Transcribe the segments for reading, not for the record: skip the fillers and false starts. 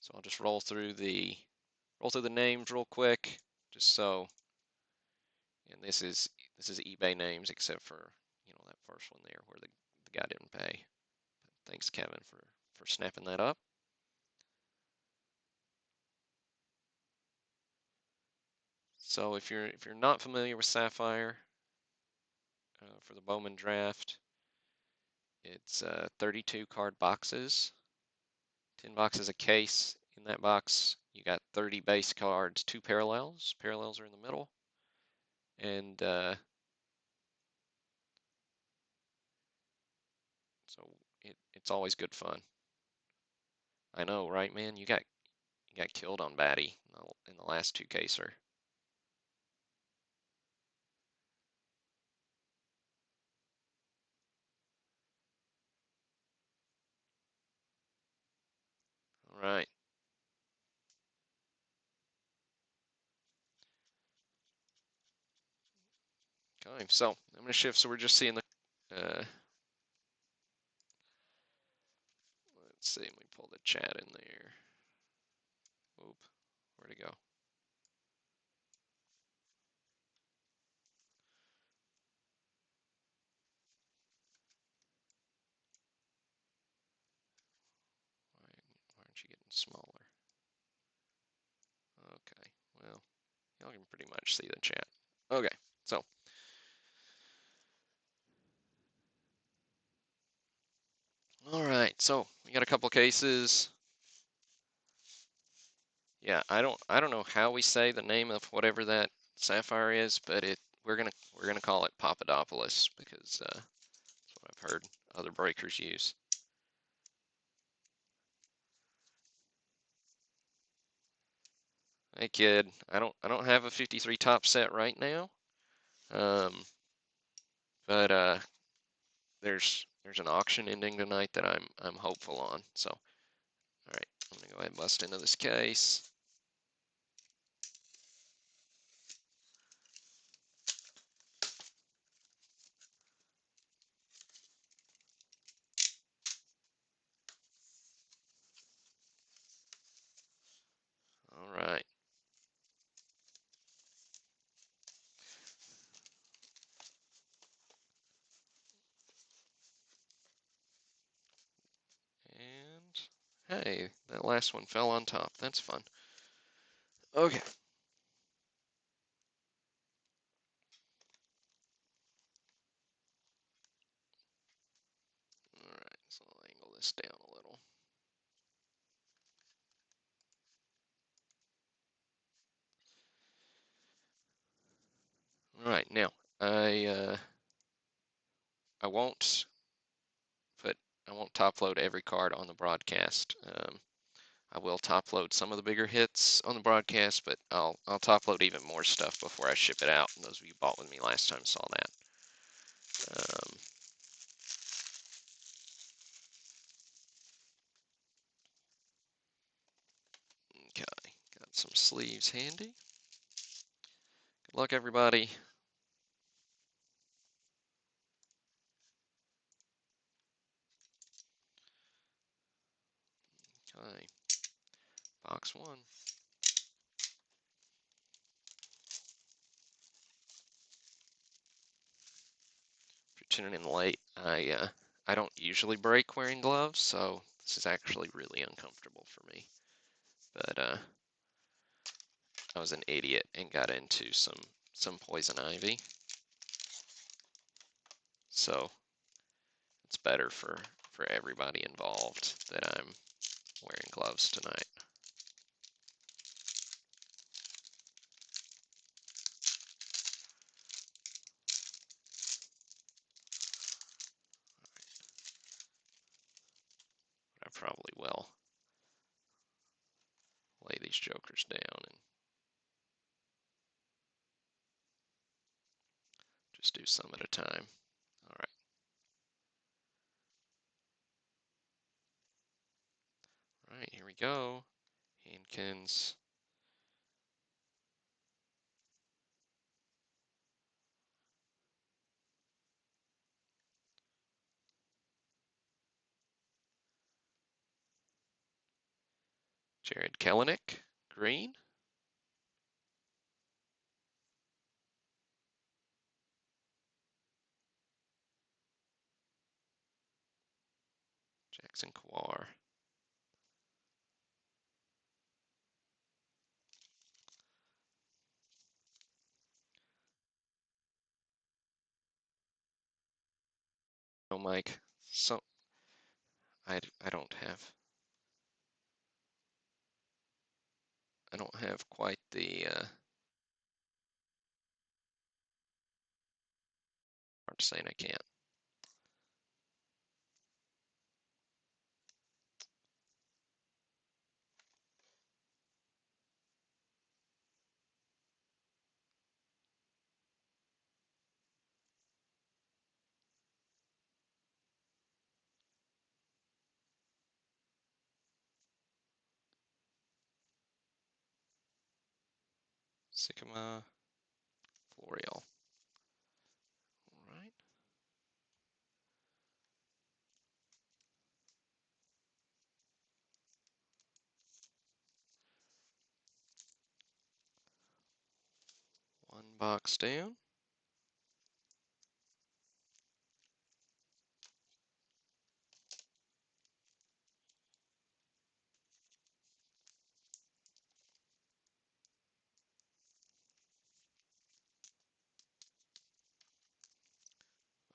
So I'll just roll through the names real quick, just so. And this is eBay names, except for that first one there where the guy didn't pay. But thanks, Kevin, for snapping that up. So if you're not familiar with Sapphire for the Bowman draft, it's 32 card boxes, 10 boxes a case. In that box, you got 30 base cards, 2 parallels. Parallels are in the middle, and so it's always good fun. I know, right, man? You got killed on Batty in the last 2 caser. All right. Okay, so I'm going to shift. So we're just seeing the. Let's see. Let me pull the chat in there. Oop, where'd it go? Why aren't you getting smaller? Okay, well, y'all can pretty much see the chat. Okay, so. All right, so we got a couple cases. Yeah, I don't know how we say the name of whatever that sapphire is, but we're gonna call it Papadopoulos because that's what I've heard other breakers use. Hey kid, I don't have a 53 top set right now, um, but there's an auction ending tonight that I'm hopeful on. So all right, I'm gonna go ahead and bust into this case. All right. And hey, that last one fell on top. That's fun. Okay. All right, so I'll angle this down a little. All right, now I won't top load every card on the broadcast. I will top load some of the bigger hits on the broadcast, but I'll top load even more stuff before I ship it out. And those of you who bought with me last time saw that. Okay, got some sleeves handy. Good luck, everybody. Okay, box 1. If you're tuning in late, I don't usually break wearing gloves, so this is actually really uncomfortable for me. But I was an idiot and got into some poison ivy, so it's better for everybody involved that I'm wearing gloves tonight. I probably will lay these jokers down and just do some at a time. All right. All right, here we go. Hankins. Jared Kelenic, green. Jackson Kawar. Oh, Mike. So I don't have quite the hard to saying I can't. Sycamore Floreal. All right. One box down.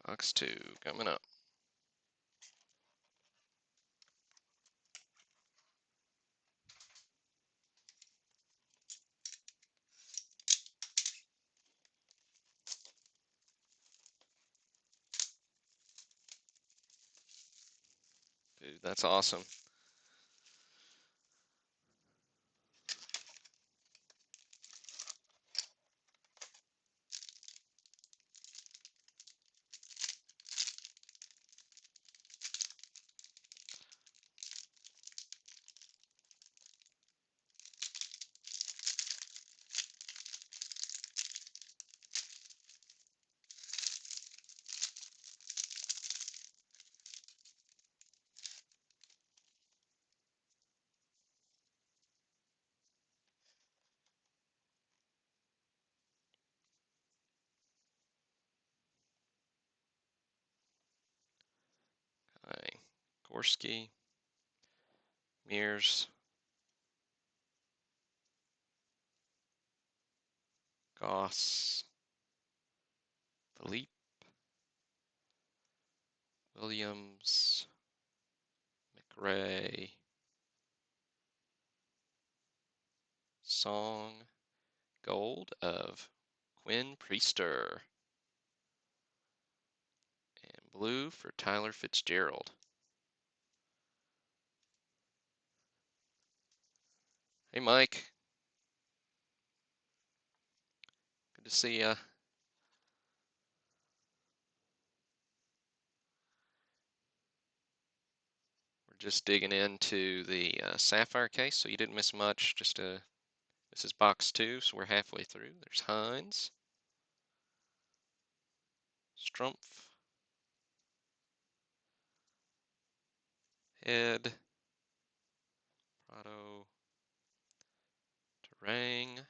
Box 2 coming up. Dude, that's awesome. Okay. Gorski, Mears, Goss, Philippe, Williams, McRae, Song, gold of Quinn Priester, and blue for Tyler Fitzgerald. Hey, Mike. Good to see ya. We're just digging into the Sapphire case, so you didn't miss much. This is box 2, so we're halfway through. There's Hines, Strumpf, Head, Prado, Terang,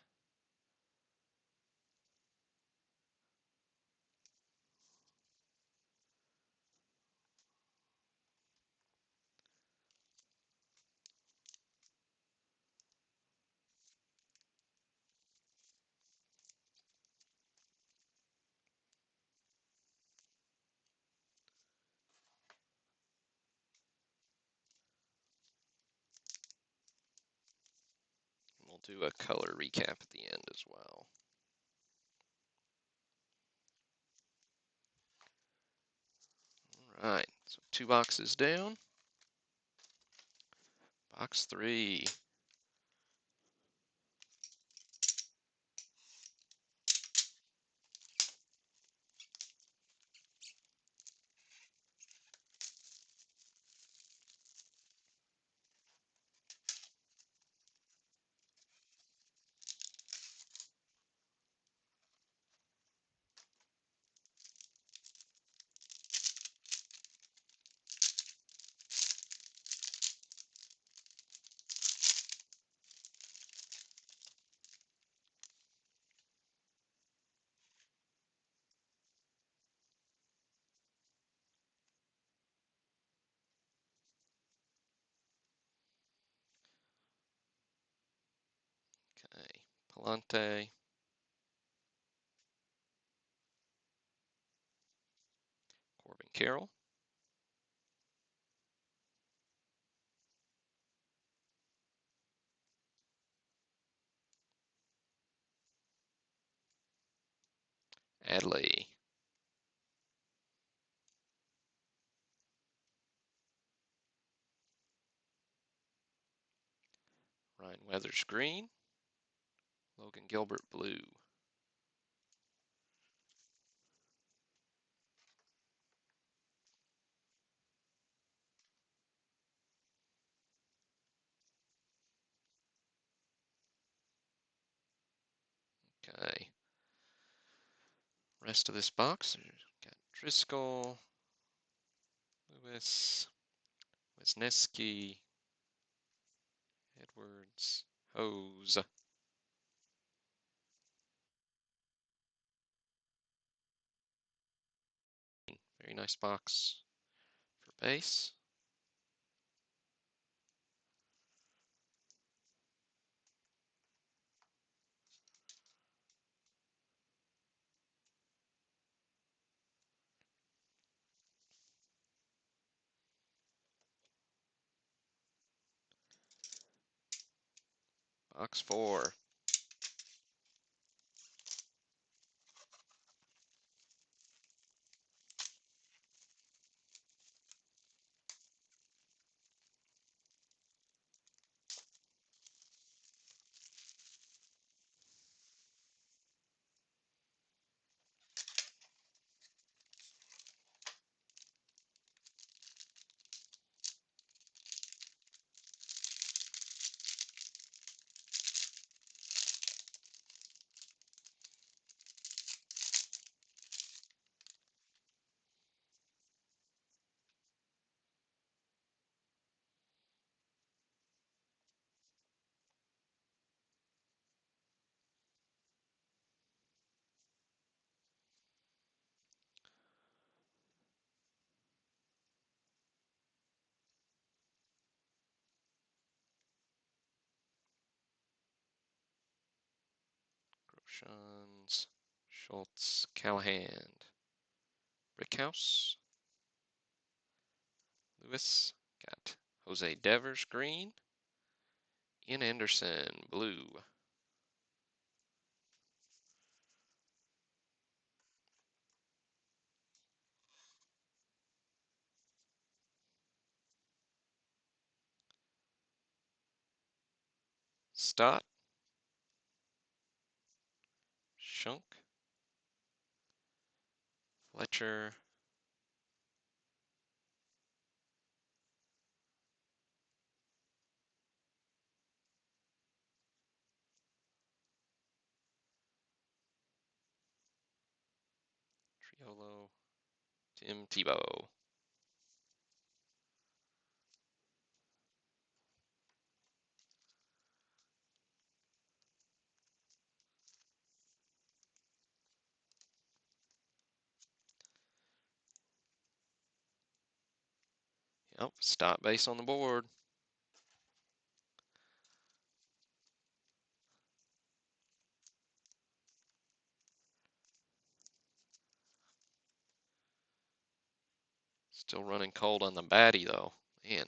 we'll do a color recap at the end as well. All right, so 2 boxes down. Box 3. Palante, Corbin Carroll, Adley, Ryan Weathers green, Logan Gilbert blue. Okay. Rest of this box, got Driscoll, Lewis, Wisniewski, Edwards, Hose. Very nice box for base. Box 4. Groshans, Schultz, Callahan, Brickhouse, Lewis, got Jose Devers green, Ian Anderson blue. Stott, Shunk, Fletcher, Triolo, Tim Tebow. Yep, Stott base on the board. Still running cold on the baddie though. Man.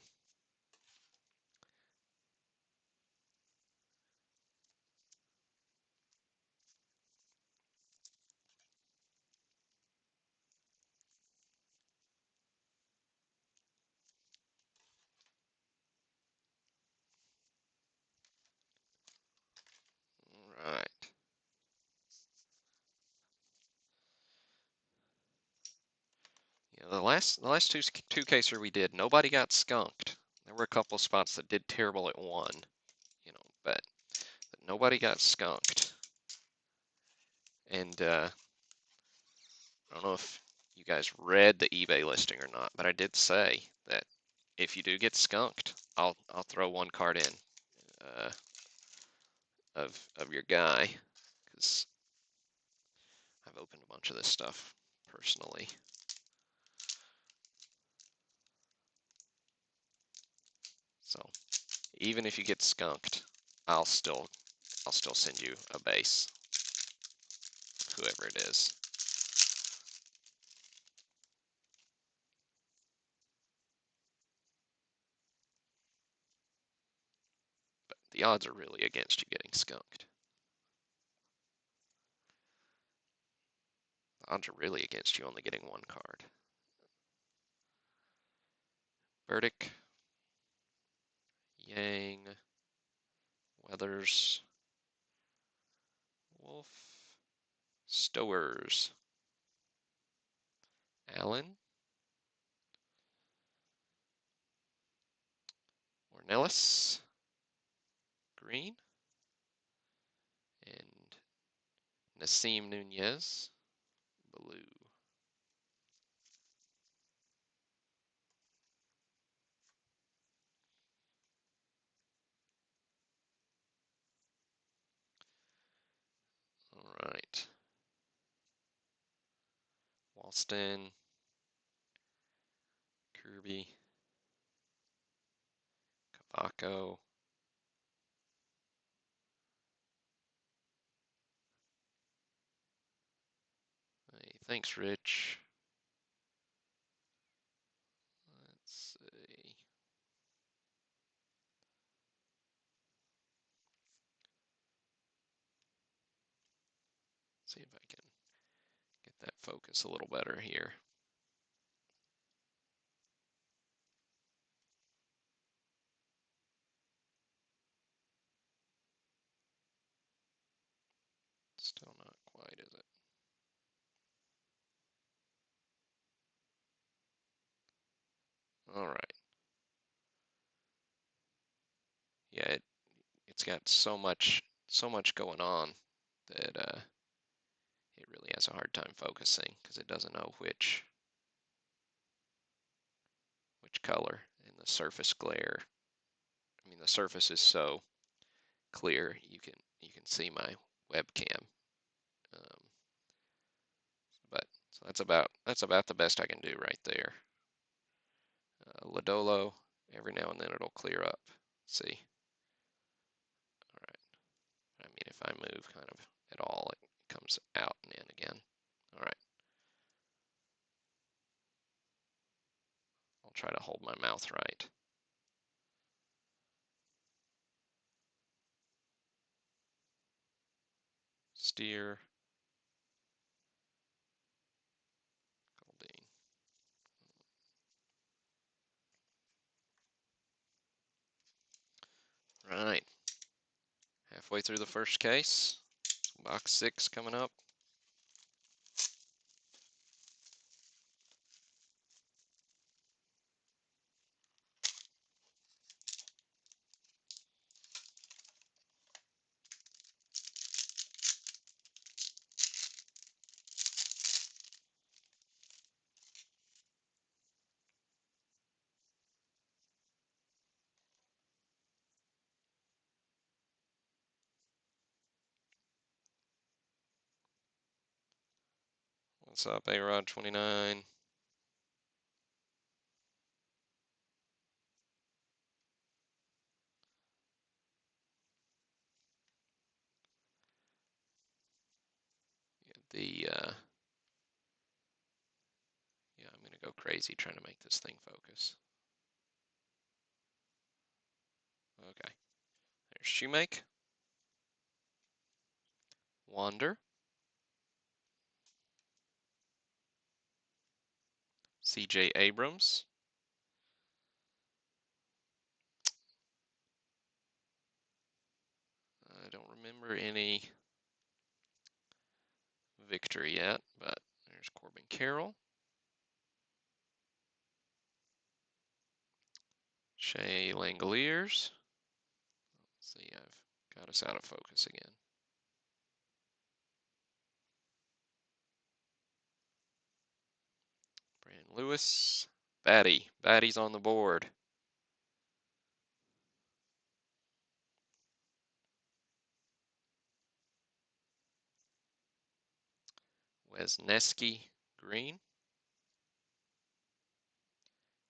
All right. Yeah, the last two caser we did, nobody got skunked. There were a couple spots that did terrible at one, but nobody got skunked. And I don't know if you guys read the eBay listing or not, but I did say that if you do get skunked, I'll throw one card in of your guy, because I've opened a bunch of this stuff personally. So even if you get skunked, I'll still I'll still send you a base, whoever it is. But the odds are really against you getting skunked. The odds are really against you only getting one card. Burdick, Yang, Weathers, Wolf, Stowers, Allen, Ornelas, Green, and Nassim Nunez, Blue. All right. Walston, Kirby, Cavaco, hey, thanks, Rich. Let's see. See if I can get that focus a little better here. Still not quite, is it? All right. Yeah, it's got so much going on that it really has a hard time focusing because it doesn't know which color in the surface glare. I mean, the surface is so clear you can see my webcam. Um, but so that's about the best I can do right there. Lodolo, every now and then it'll clear up. See? All right. I mean, if I move kind of at all, it comes out and in again. All right. I'll try to hold my mouth right. Steer. Goldine. Right. Halfway through the first case. Box 6 coming up. What's up, A-Rod 29? Yeah, I'm gonna go crazy trying to make this thing focus. Okay, there's Shoemake, Wander, CJ Abrams, I don't remember any victory yet, but there's Corbin Carroll, Shea Langoliers. Let's see, I've got us out of focus again. Brandon Lewis, Batty's on the board. Wesneski, green.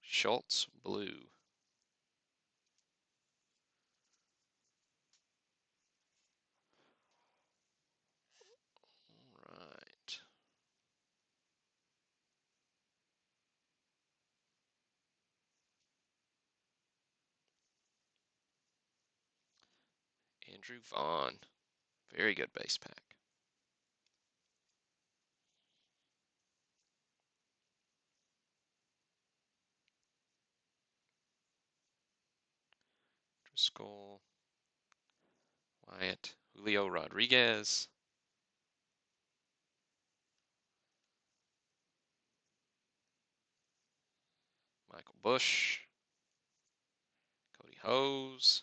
Schultz, blue. Andrew Vaughn. Very good base pack. Driscoll. Wyatt. Julio Rodriguez. Michael Bush. Cody Hose.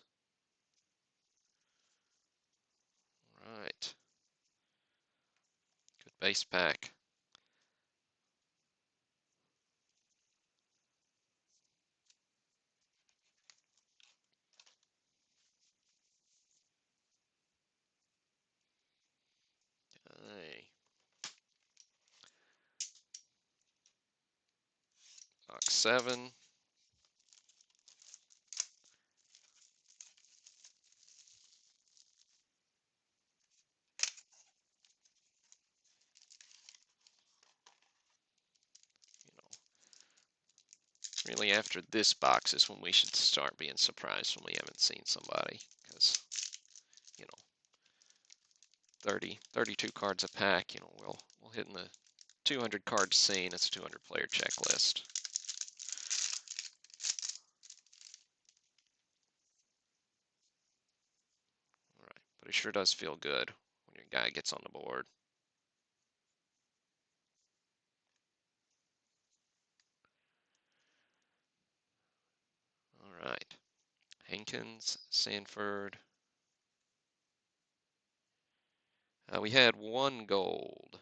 All right. Good base pack. Hey. Box 7. Really, after this box is when we should start being surprised when we haven't seen somebody, because, 32 cards a pack, we'll hit in the 200 card scene. It's a 200 player checklist. All right, but it sure does feel good when your guy gets on the board. All right, Hankins, Sanford. We had 1 gold.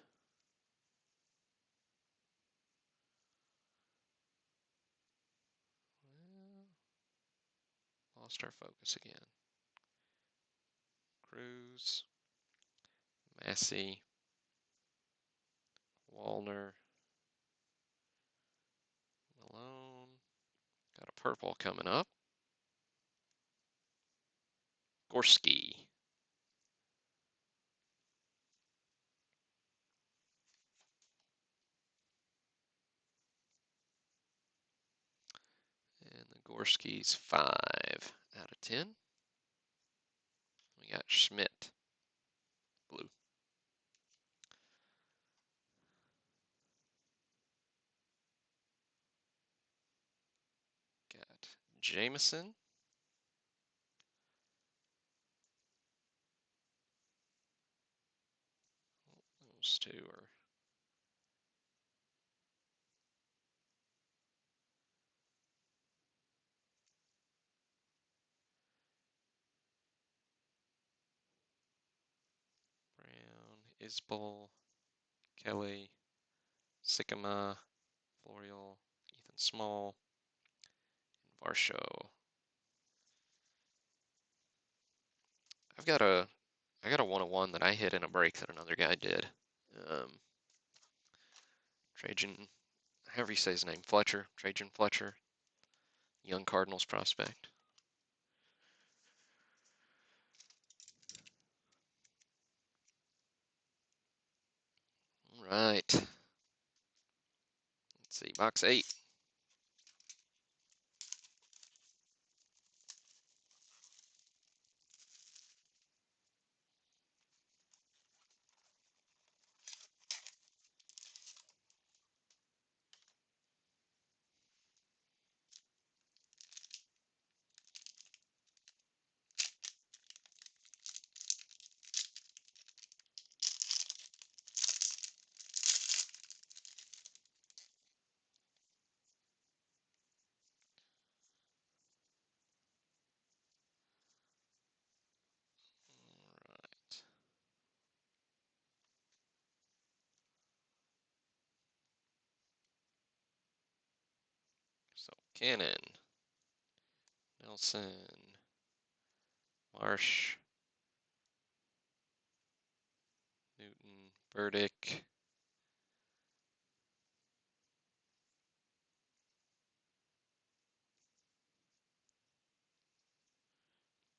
Lost our focus again. Cruz, Massey, Wallner, Malone. Got a purple coming up. Gorski. And the Gorski's 5 out of 10. We got Schmidt, blue. Got Jameson. Those two are Brown, Isbell, Kelly, Sycamore, Florial, Ethan Small, and Varsho. I got a 101 that I hit in a break that another guy did. Trajan, however you say his name, Fletcher, Trajan Fletcher, young Cardinals prospect. All right. Let's see, box 8. So Cannon, Nelson, Marsh, Newton, Burdick,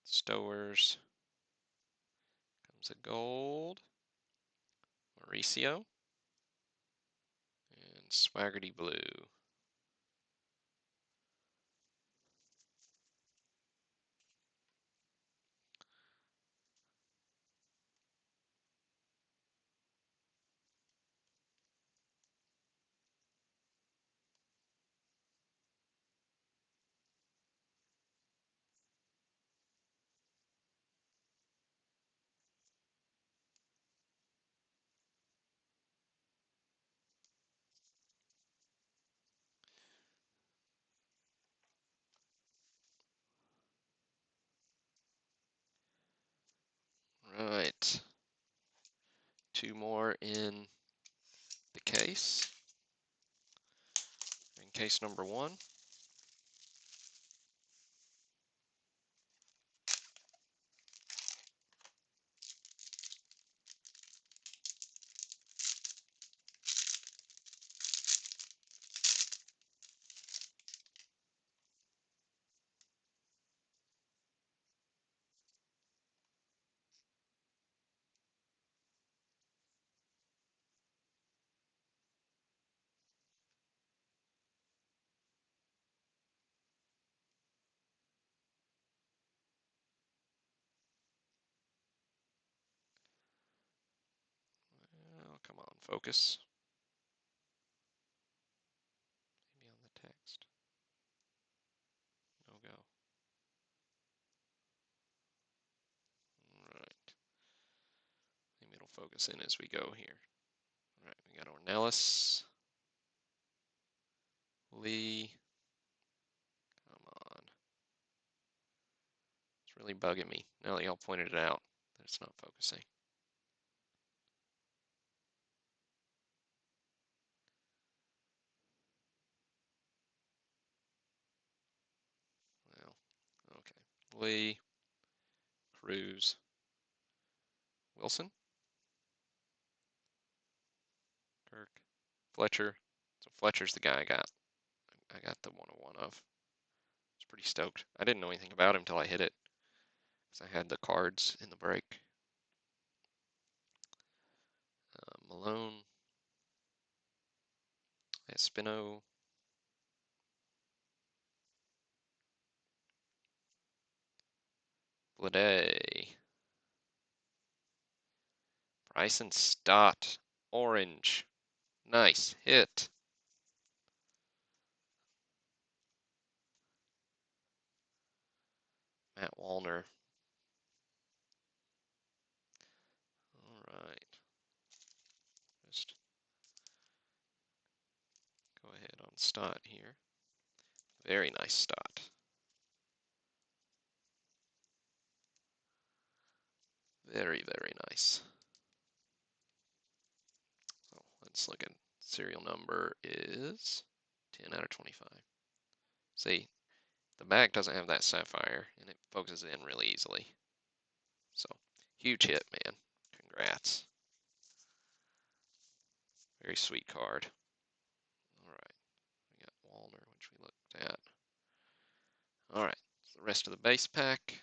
Stowers. Comes a gold, Mauricio, and Swaggerty Blue. right. Two more in the case. In case number one. Oh, come on, focus. Maybe on the text. No go. All right. Maybe it'll focus in as we go here. All right, we got Ornelas. Lee. Come on. It's really bugging me now that y'all pointed it out that it's not focusing. Well, okay. Lee. Cruz. Wilson. Kirk. Fletcher. So Fletcher's the guy I got. I got the 101 of. I was pretty stoked. I didn't know anything about him until I hit it, because I had the cards in the break. Malone. Espino. Blade. Bryson Stott. Orange. Nice hit. Matt Wallner. All right. Just go ahead on Stott here. Very nice Stott. Very, very nice. So let's look at serial number is 10 out of 25. See, the back doesn't have that sapphire, and it focuses in really easily. So, huge hit, man. Congrats. Very sweet card. All right, we got Wallner, which we looked at. All right, so the rest of the base pack.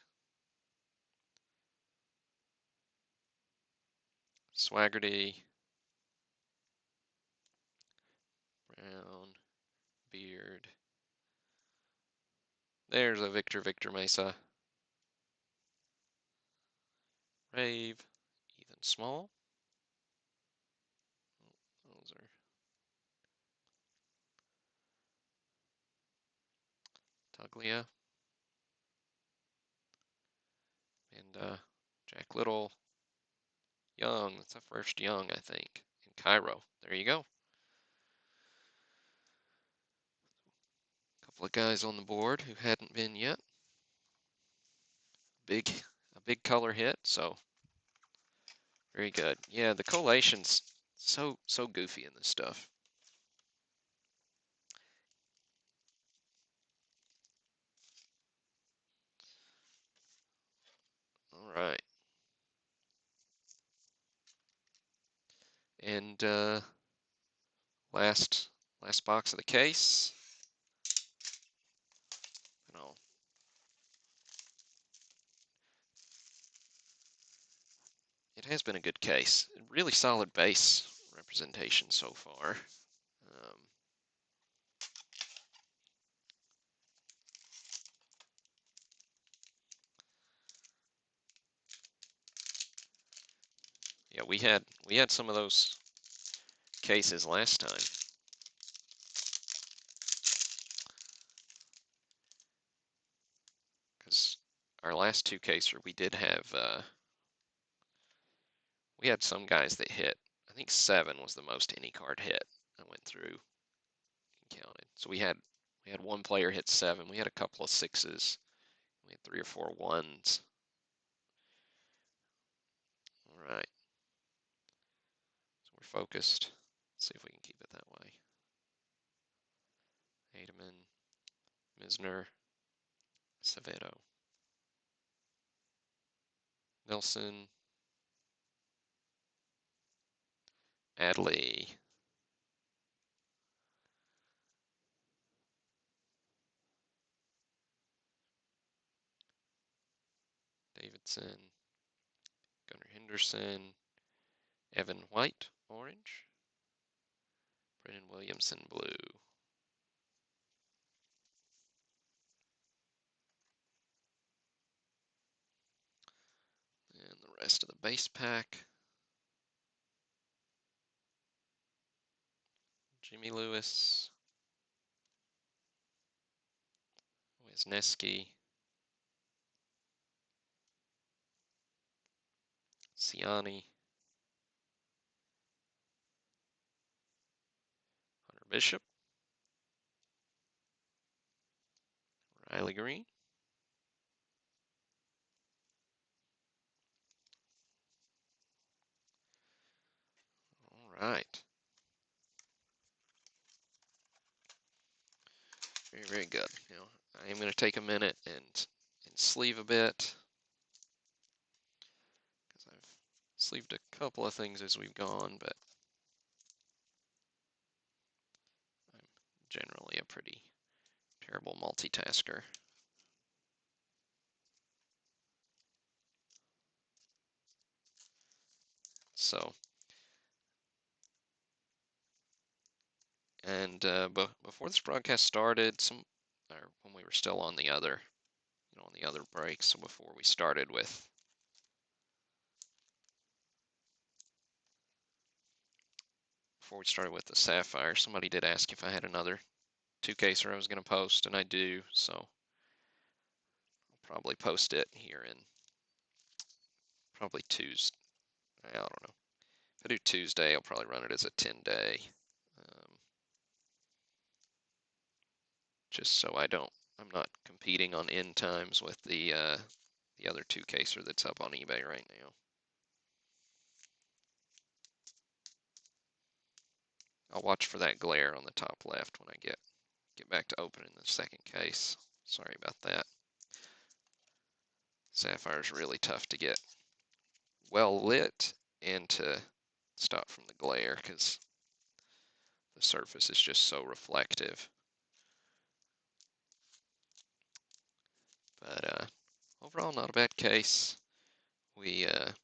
Swaggerty, Brown, Beard. There's a Victor Mesa. Rave, Ethan Small. Those are Tuglia. And Jack Little. Young, that's the first Young, I think. And Cairo. There you go. Couple of guys on the board who hadn't been yet. A big color hit, so very good. Yeah, the collation's so goofy in this stuff. All right. And last box of the case. You know, it has been a good case. Really solid base representation so far. Yeah, we had some of those cases last time. Because our last two cases, we did have we had some guys that hit. I think 7 was the most any card hit. I went through and counted. So we had one player hit 7. We had a couple of 6s. We had 3 or 4 1s. focused. See if we can keep it that way. Ademan, Misner, Acevedo, Nelson, Adley, Davidson, Gunnar Henderson, Evan White, orange, Brennan Williamson, blue. And the rest of the base pack. Jimmy Lewis, Wisniewski, Ciani, Hunter Bishop, Riley Green, all right. Very, very good. Now, I am going to take a minute and sleeve a bit, because I've sleeved a couple of things as we've gone, but I'm generally a pretty terrible multitasker. So, and before this broadcast started, or when we were still on the other, on the other break, so before we started with the Sapphire, somebody did ask if I had another 2-caser I was going to post, and I do, so I'll probably post it here in probably Tuesday. I don't know. If I do Tuesday, I'll probably run it as a 10-day, just so I'm not competing on end times with the other 2-caser that's up on eBay right now. I'll watch for that glare on the top left when I get back to opening the second case. Sorry about that. Sapphire's really tough to get well lit and to stop from the glare because the surface is just so reflective. But overall, not a bad case. We didn't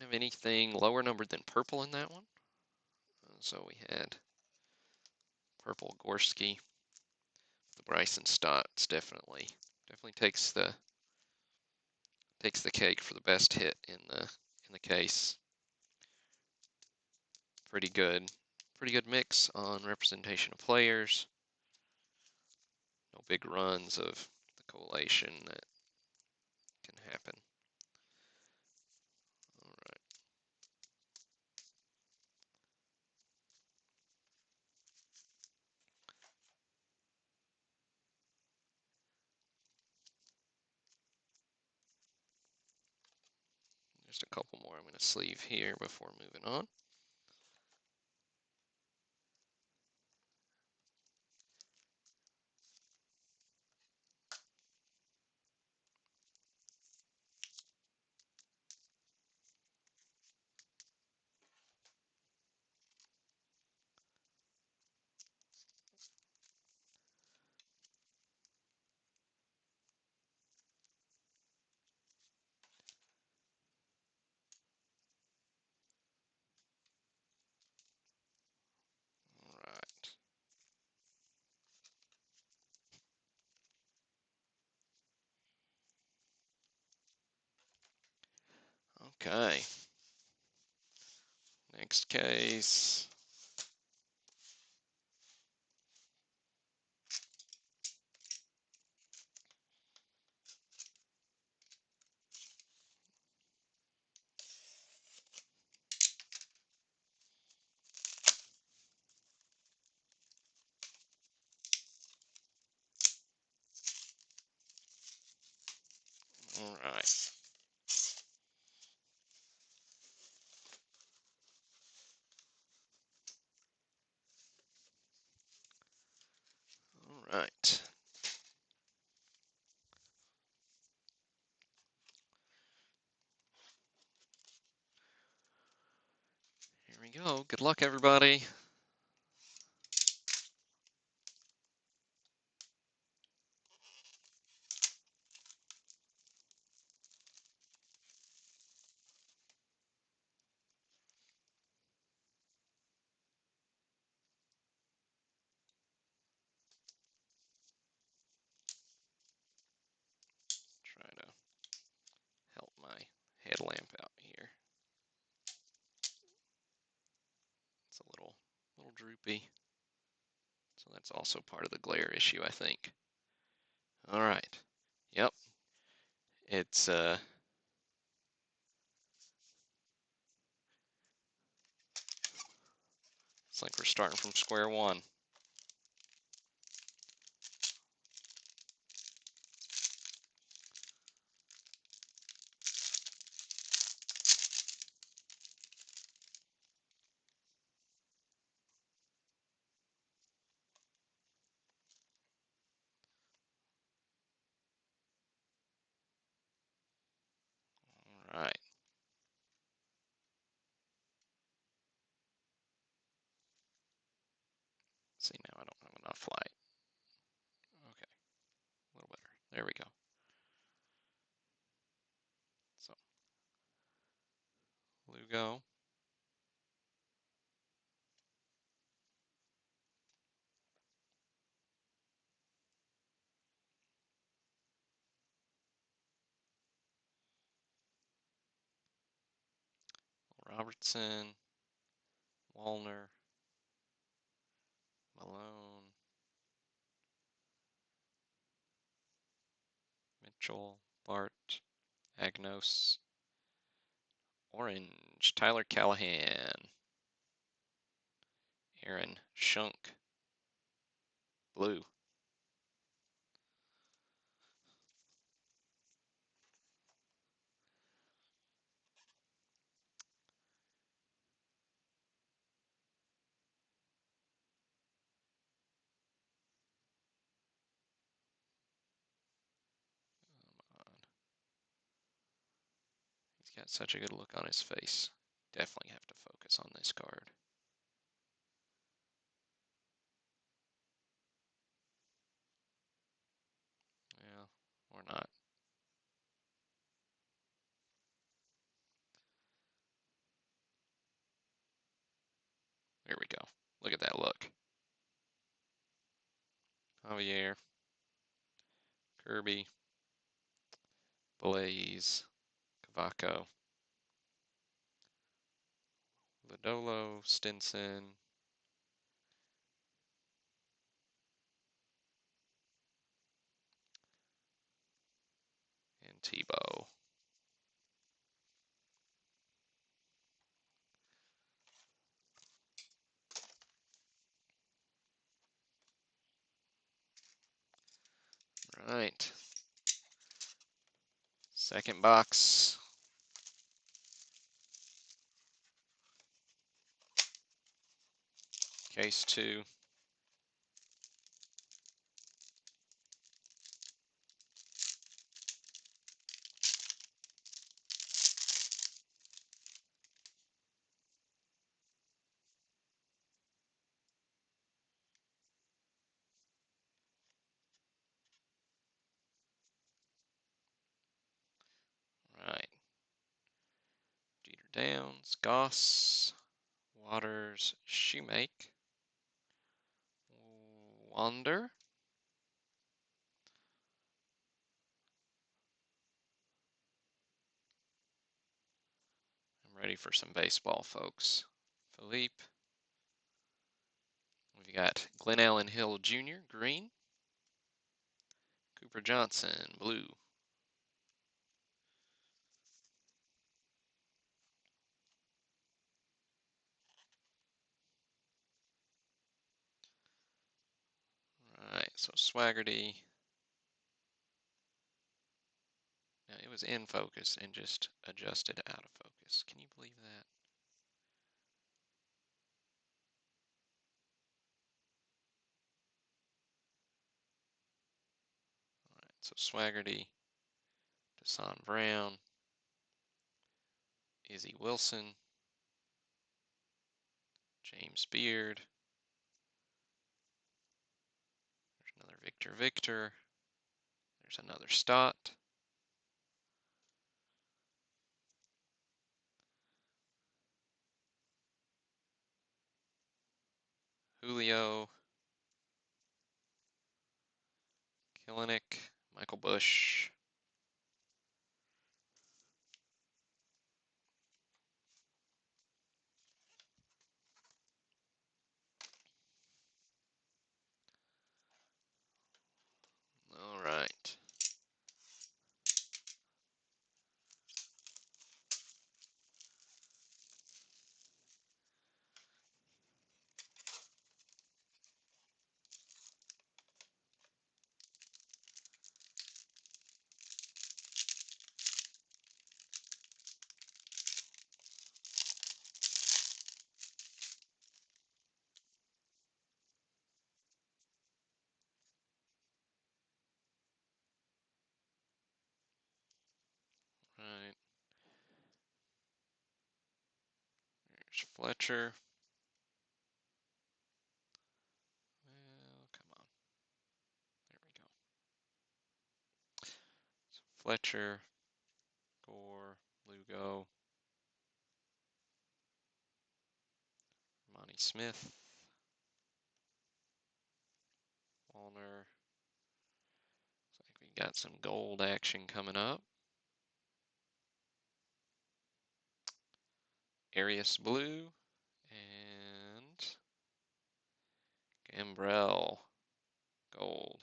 have anything lower numbered than purple in that one. So we had purple Gorski. The Bryson Stotts definitely takes the cake for the best hit in the case. Pretty good mix on representation of players. No big runs of the collation that can happen. All right. Just a couple more I'm going to sleeve here before moving on. All right. Okay. Next case. All right. we go. Good luck, everybody. Try to help my headlamp out here. It's a little droopy. So that's also part of the glare issue, I think. All right. Yep. It's like we're starting from square one. All right. See, now I don't have enough light. Okay, a little better. There we go. So, Lugo. Robertson. Wallner. Malone. Mitchell. Bart. Agnos. Orange. Tyler Callahan. Aaron Shunk. Blue. Come on. He's got such a good look on his face. Definitely have to focus on this card. Yeah, or not. There we go. Look at that look. Javier. Kirby. Blaze. Cavaco. Lodolo. Stinson. And Tebow. Right. Second box. Case 2. Right. Jeter Downs. Goss. Waters. Shoemake. Wander. I'm ready for some baseball, folks. Philippe. We've got Glenn Allen Hill Jr., green. Cooper Johnson, blue. All right, so Swaggerty. Now it was in focus and just adjusted out of focus. Can you believe that? All right, so Swaggerty, Desan Brown, Izzy Wilson, James Beard. There's another Victor Victor. There's another Stott. Julio. Killinick. Michael Bush. All right. Right. There's Fletcher. Well, come on. There we go. So Fletcher, Gore, Lugo, Monty Smith, Wallner. Looks like we got some gold action coming up. Arias Blue and Gambrell Gold.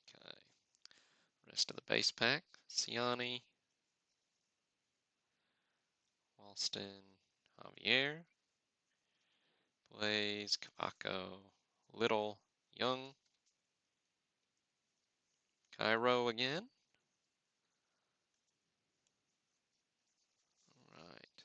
Okay. Rest of the base pack. Ciani, Walston, Javier, Blaze, Cavaco, Little, Young, Cairo again. All right.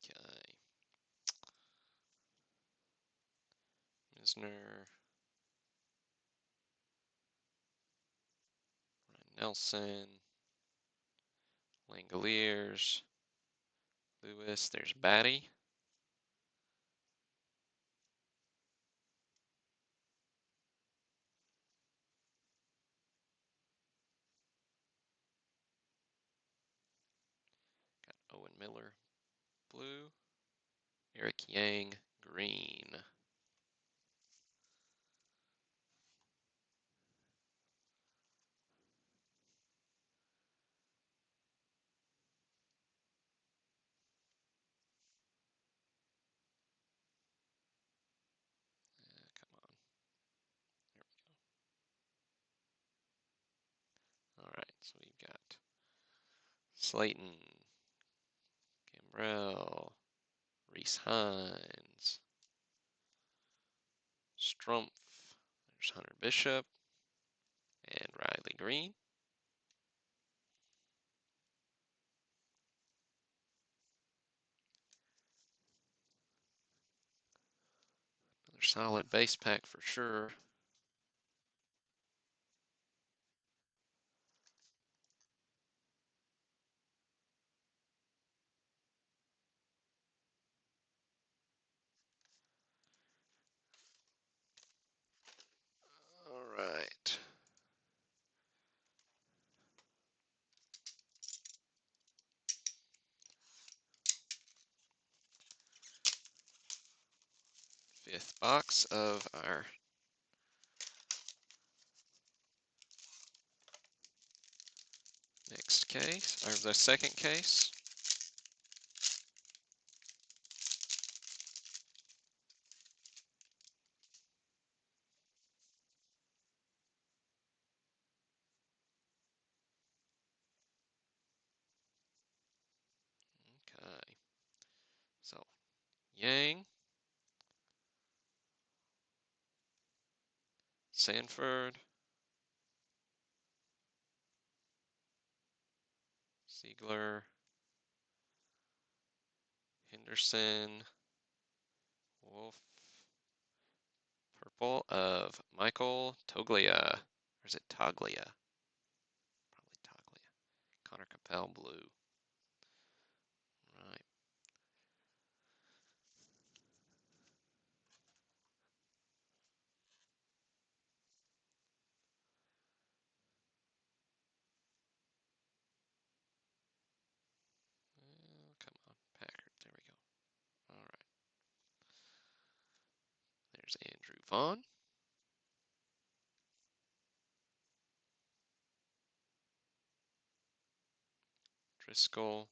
Okay. Misner, Ryan Nelson, Langoliers, Lewis. There's Batty. Got Owen Miller, blue. Eric Yang, green. Come on. There we go. All right, so we've got Slayton, Gambrell, Reese Hines, Strumpf. There's Hunter Bishop and Riley Green. Another solid base pack for sure. All right. Fifth box of our case, or the second case. Okay. So, Yang, Sanford, Ziegler, Henderson, Wolf, purple of Michael Toglia. Or is it Toglia? Probably Toglia. Connor Capel, blue. Right. Come on, Packard. There we go. All right. There's Andrew Vaughn. Driscoll.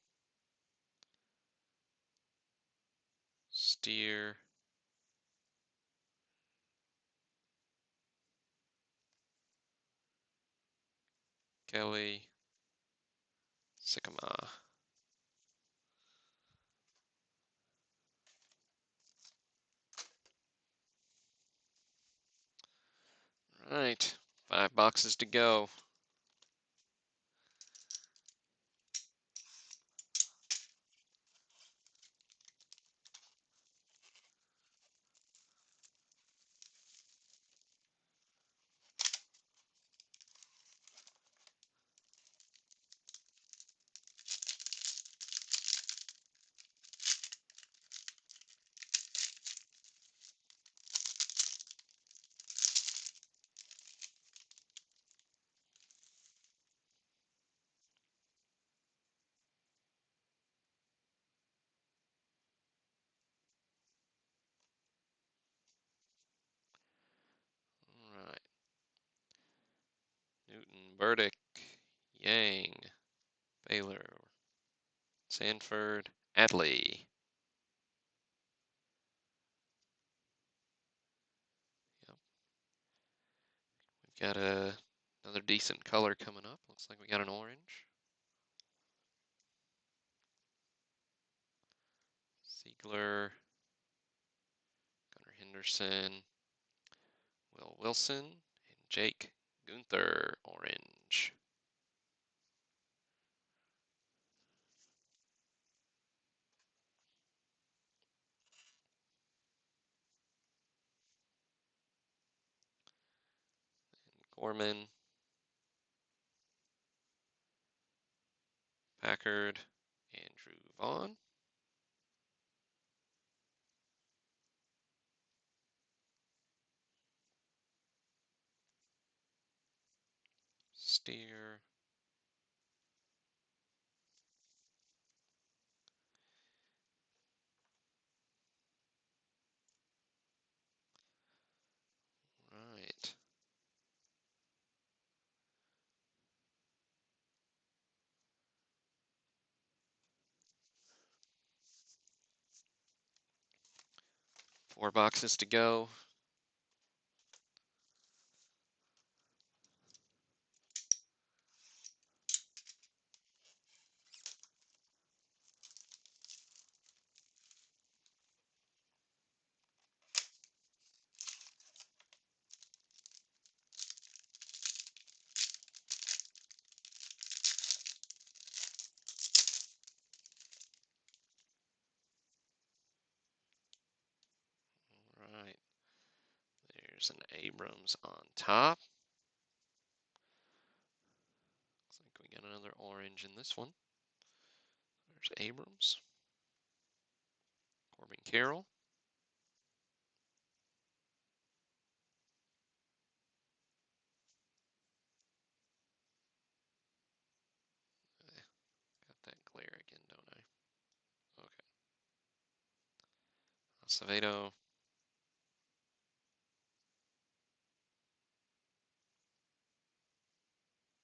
Steer. Kelly. Sycamore. Right. 5 boxes to go. All right. Newton, Burdick, Yang, Baylor, Sanford, Adley. Yep. We've got another decent color coming up. Looks like we got an orange. Ziegler, Gunnar Henderson, Will Wilson, and Jake Gunther, orange. Gorman, Packard, Andrew Vaughn, Steer, right. Four boxes to go. Right. There's an Abrams on top. Looks like we got another orange in this one. There's Abrams. Corbin Carroll. Got that glare again, don't I? Okay. Acevedo.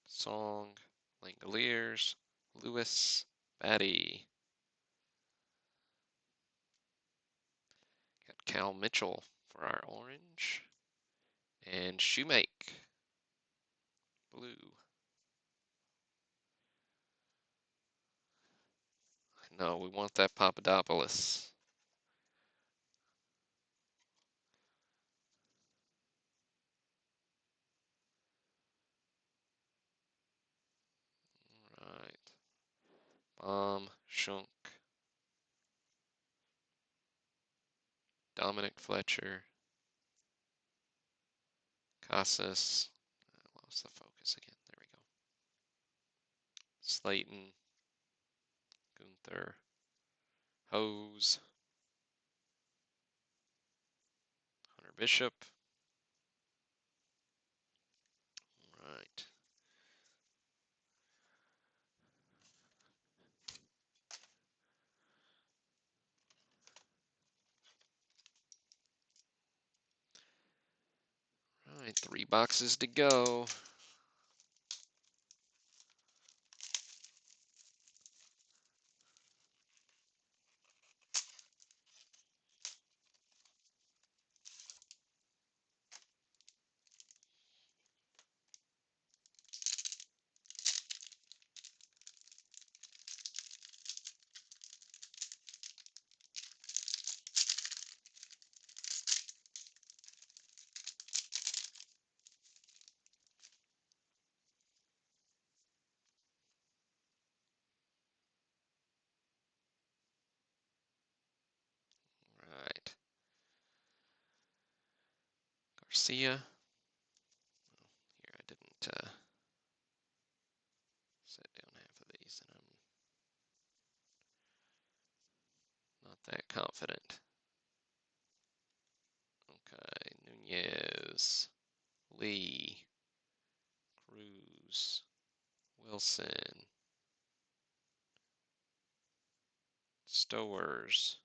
Song. Langoliers. Lewis, Batty. Got Cal Mitchell for our orange. And Shoemake, blue. No, we want that Papadopoulos. Right. Shunk, Dominic Fletcher, Casas. I lost the focus again. There we go. Slayton, Gunther, Hose, Hunter Bishop. Right. Right, 3 boxes to go. Right. Garcia. Here, I didn't set down half of these, and I'm not that confident. Okay, Nunez, Lee, Cruz, Wilson, Stowers,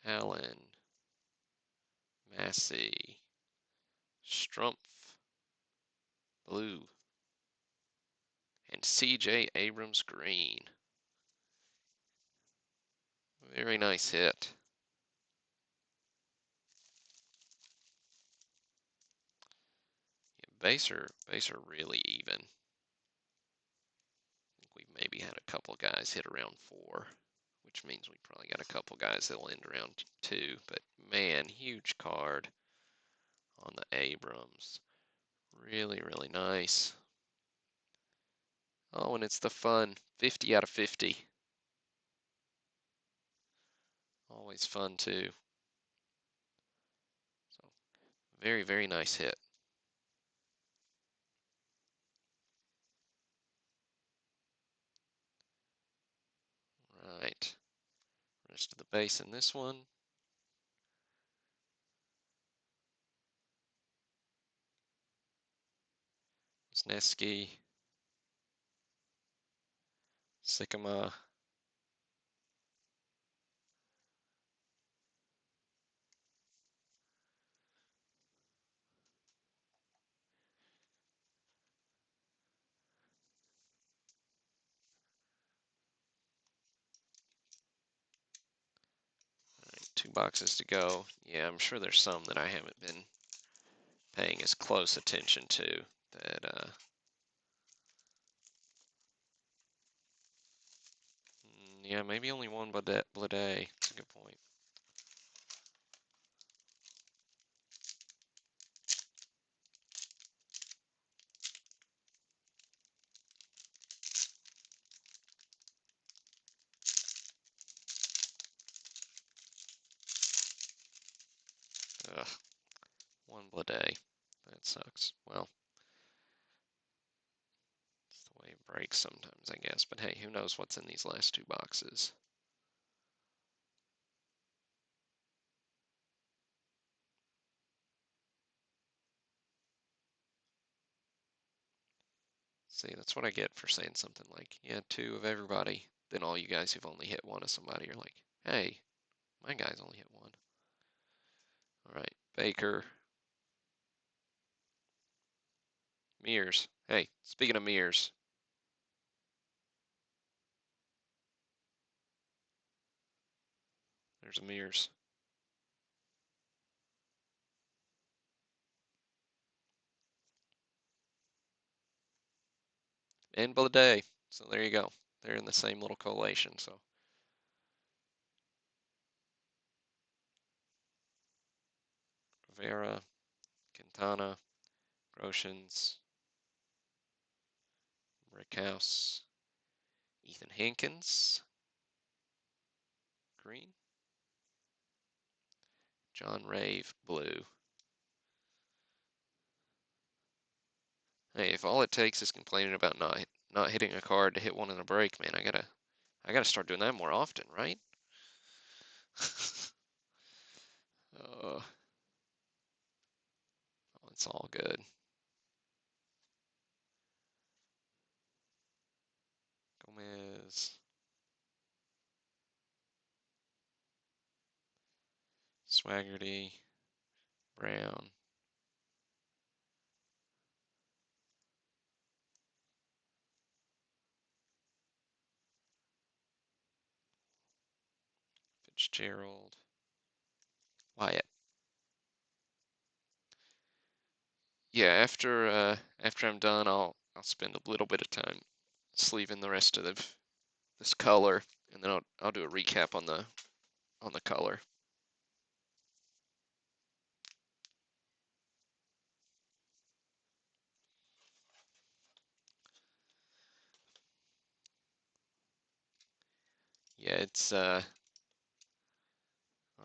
Allen, Massey, Strumpf, blue, and C.J. Abrams green. Very nice hit. Yeah, base are really even. I think we've maybe had a couple guys hit around 4, which means we probably got a couple guys that'll end around 2. But man, huge card on the Abrams. Really, really nice. Oh, and it's the fun 50 out of 50. Always fun too. So very, very nice hit. Right. Rest of the base in this one. Sneski, Sycamore, 2 boxes to go. Yeah, I'm sure there's some that I haven't been paying as close attention to that yeah, maybe only one Blade. That's a good point. Ugh, one Blade. That sucks. Well, it's the way it breaks sometimes, I guess. But hey, who knows what's in these last 2 boxes. See, that's what I get for saying something like, yeah, 2 of everybody. Then all you guys who've only hit 1 of somebody are like, hey, my guy's only hit 1. All right, Baker. Mears. Hey, speaking of Mears, There's the mirrors. End of the day. So there you go. They're in the same little collation. So Rivera, Quintana, Groshans, Rickhouse, Ethan Hankins, green, John Rave, blue. Hey, if all it takes is complaining about not hitting a card to hit one in a break, man, I gotta start doing that more often, right? Oh, it's all good. Gomez, Swaggerty, Brown, Fitzgerald, Wyatt. Yeah, after I'm done, I'll spend a little bit of time sleeving the rest of this color, and then I'll do a recap on the color. Yeah, it's all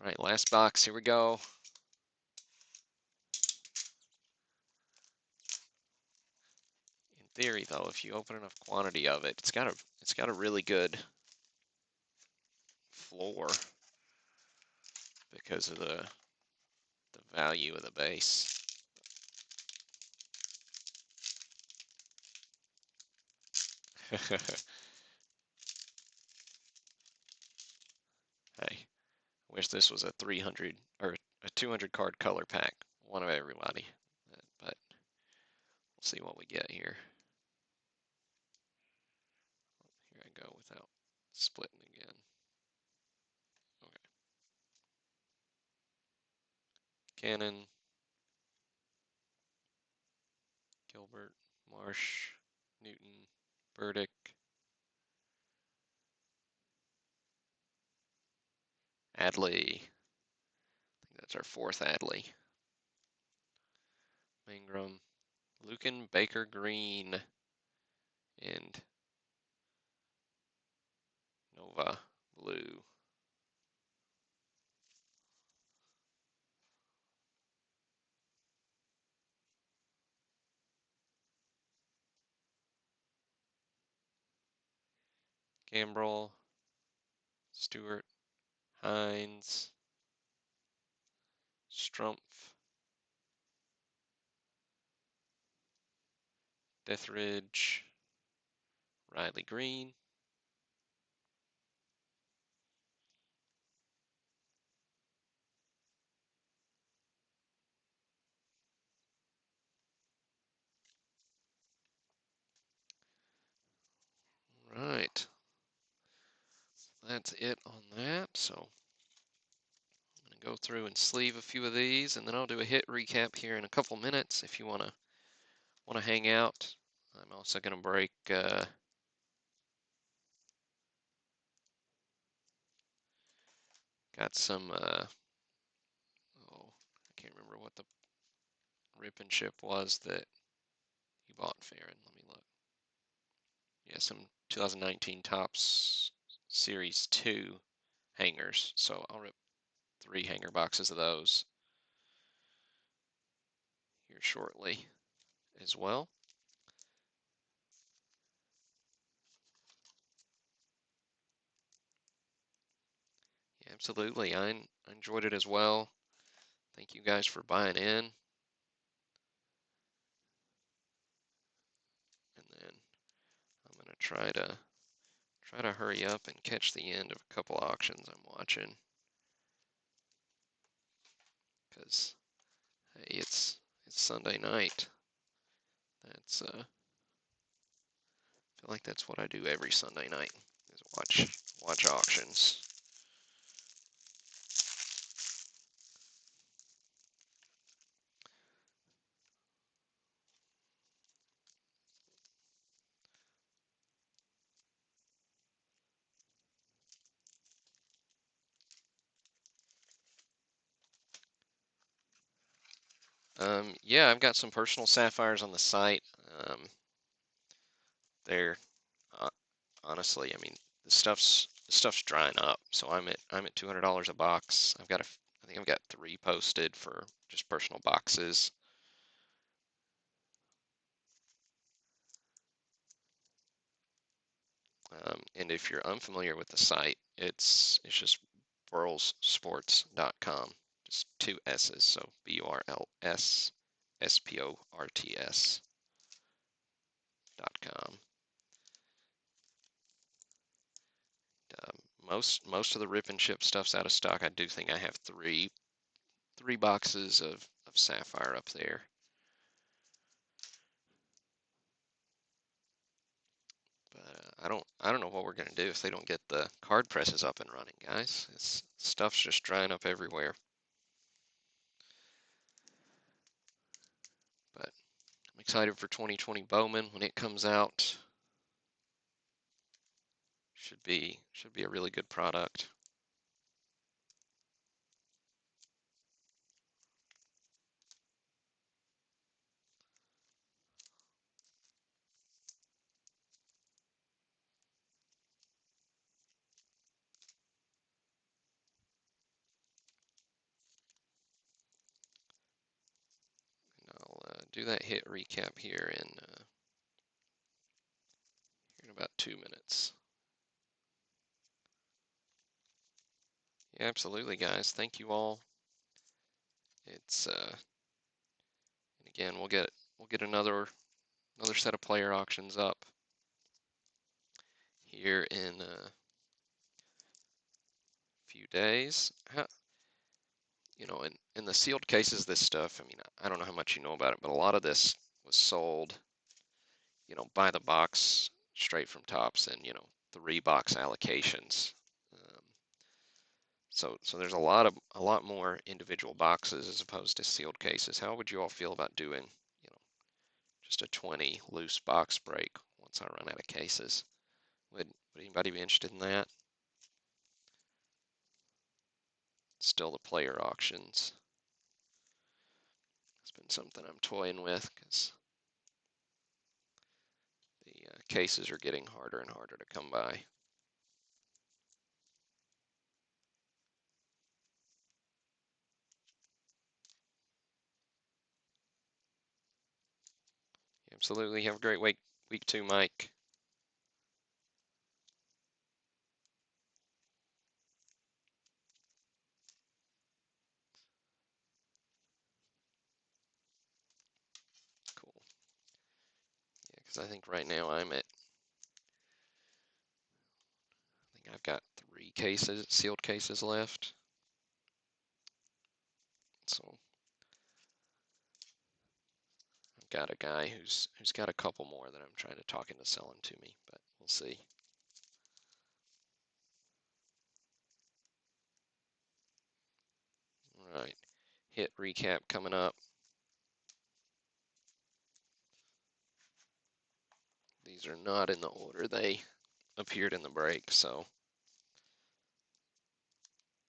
right, last box, here we go. In theory though, if you open enough quantity of it, it's got a really good floor because of the value of the base. Hey, wish this was a 300 or a 200 card color pack, one of everybody. But we'll see what we get here. Here I go without splitting again. Okay. Cannon, Gilbert, Marsh, Newton, Burdick, Adley. I think that's our fourth Adley. Mangrum, Lucan, Baker, Green, and Nova, blue. Gambrel, Stewart, Hines, Strumpf, Deathridge, Riley Green, right. That's it on that. So I'm going to go through and sleeve a few of these, and then I'll do a hit recap here in a couple minutes if you want to hang out. I'm also going to break got some oh, I can't remember what the rip and ship was that you bought, Farron. Let me look. Yeah, some 2019 Topps Series 2 hangers. So I'll rip 3 hanger boxes of those here shortly as well. Yeah, absolutely. I enjoyed it as well. Thank you guys for buying in. And then I'm gonna try to hurry up and catch the end of a couple auctions I'm watching. Because hey, it's Sunday night. That's I feel like that's what I do every Sunday night is watch auctions. Yeah, I've got some personal sapphires on the site. They're uh, honestly, I mean, the stuff's drying up. So I'm at $200 a box. I think I've got 3 posted for just personal boxes. And if you're unfamiliar with the site, it's just burlsports.com, just 2 S's, so BURLSSPORTS.com. Most of the rip and ship stuff's out of stock. I do think I have three boxes of Sapphire up there. But I don't know what we're gonna do if they don't get the card presses up and running, guys. Stuff's just drying up everywhere. But I'm excited for 2020 Bowman when it comes out. Should be a really good product. And I'll do that hit recap here in about 2 minutes. Yeah, absolutely, guys. Thank you all. It's and again, we'll get another set of player auctions up here in a few days. In the sealed cases, this stuff, I mean, I don't know how much you know about it, but a lot of this was sold, by the box straight from Tops and, 3 box allocations. Um, so there's a lot more individual boxes as opposed to sealed cases. How would you all feel about doing, just a 20 loose box break once I run out of cases? Would anybody be interested in that? Still the player auctions. It's been something I'm toying with because the cases are getting harder and harder to come by. Absolutely. Have a great week 2, Mike. Cool. Yeah, because I think right now I think I've got 3 sealed cases left. So I've got a guy who's got a couple more that I'm trying to talk into selling to me, but we'll see. All right. Hit recap coming up. These are not in the order they appeared in the break, so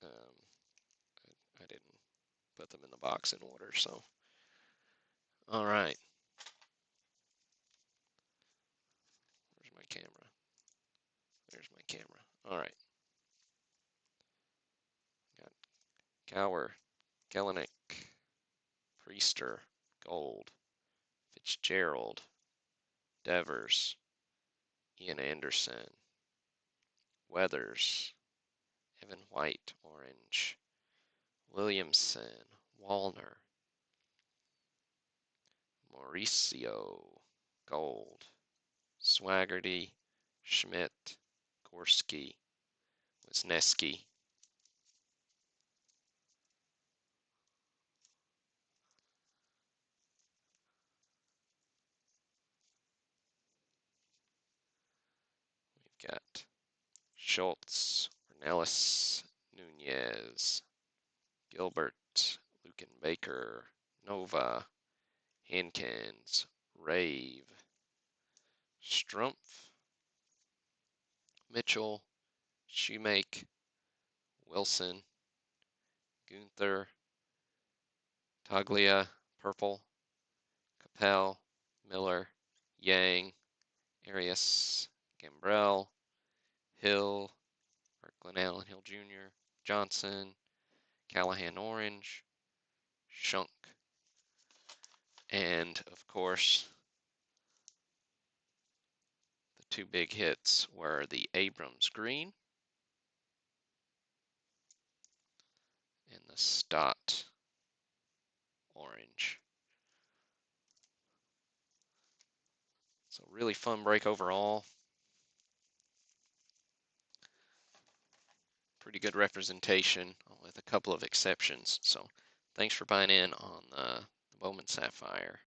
I didn't put them in the box in order. So, all right. Where's my camera? There's my camera. All right. Got Gower, Kellenick, Priester, Gold, Fitzgerald, Devers, Ian Anderson, Weathers, Evan White, orange, Williamson, Wallner, Mauricio, gold, Swaggerty, Schmidt, Gorski, Wisniewski, we've got Schultz, Ornelas, Nunez, Gilbert, Lucan Baker, Nova, Hankins, Rave, Strumpf, Mitchell, Shoemake, Wilson, Gunther, Taglia, purple, Pell, Miller, Yang, Arias, Gambrell, Hill, or Glenn Allen Hill Jr., Johnson, Callahan Orange, Shunk, and of course, the two big hits were the Abrams Green and the Stott Orange. So really fun break overall. Pretty good representation with a couple of exceptions. So thanks for buying in on the Bowman Sapphire.